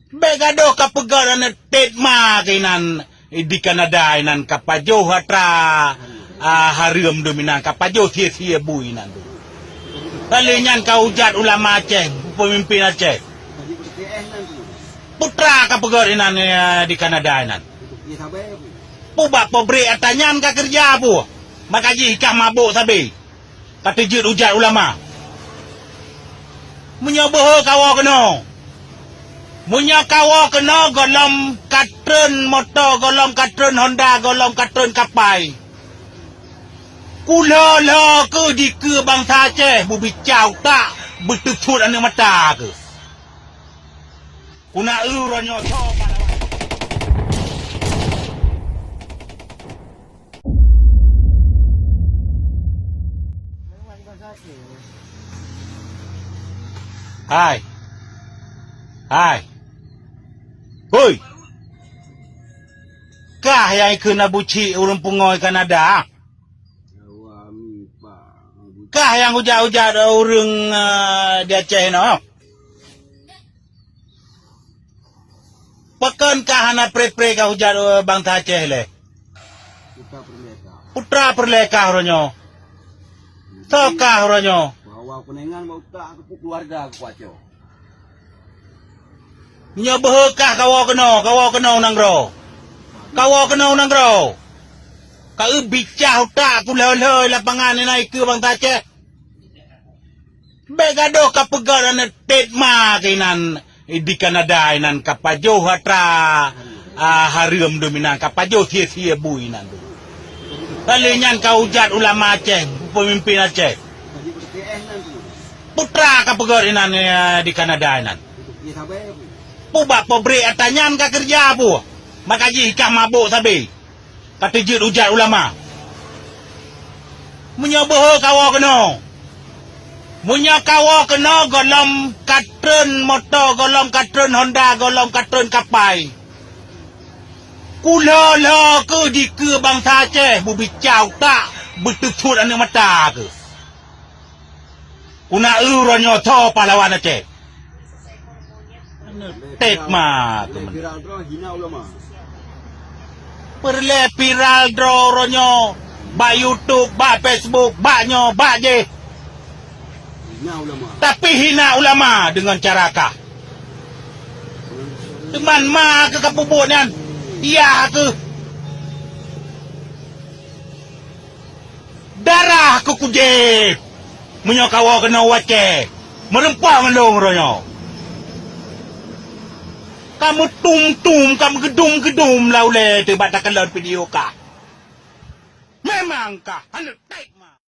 Begado kapagaran na tetma kainan di Kanada inan kapajo hatra harium dominan kapajo sia-sia bui nan. Palingan kau hujat ulama Aceh, pemimpin Aceh. Putra kapagaran inan di Kanada inan. Pubak pobri atanyan ka kerja bu. Makaji kah mabuk sabi. Kata jut hujat ulama. Menyoboh kawa kena. Munya kawa kena golong katren motor, golong katren Honda, golong katren kapai. Kula lah ke di ke bangsa Aceh, bubicau tak bertutut ane mata ke. Kuna ronyo so Hai. Hai. Hoi. Kah yang kena buci urang pungoi Kanada? Kah yang hujat-hujat urang di Aceh no? Pekan kah anak pre-pre kah hujat bangsa Aceh le? Putra perleka ronyo. Tokah ronyo. Bawa penengan mau tak ke keluarga aku aco. Nyobehkah kawa kena nang ro. Kawa kena nang ro. Ka bicah tak ku leloi lapangan naik ke bang Aceh. Begado kapagaran na tetma kainan di Kanada inan kapajo hatra harium dominan kapajo sia-sia bui nan. Palingan kau hujat ulama Aceh, pemimpin Aceh. Putra kapagaran inan di Kanada inan. Pubak pobri atanyan ka kerja bu. Makaji kah mabuk sabi. Kata jut hujat ulama. Menyoboh kawa kena. Munya kawa kena golong katren motor, golong katren Honda, golong katren kapai. Kula lah ke di ke bangsa Aceh, bubicau tak bertutut ane mata ke. Kuna ronyo to pahlawan Aceh. Tetma perle viral draw ronyo ba YouTube ba Facebook ba nyo ba je tapi hina ulama dengan cara kah teman ma ke kapubunan iya ke darah ke kujib menyokawa kena wace merempah mendong ronyo. Kamu tum-tum, kamu gedum-gedum laule tu batakan laut video kah? Memang kah? Anu,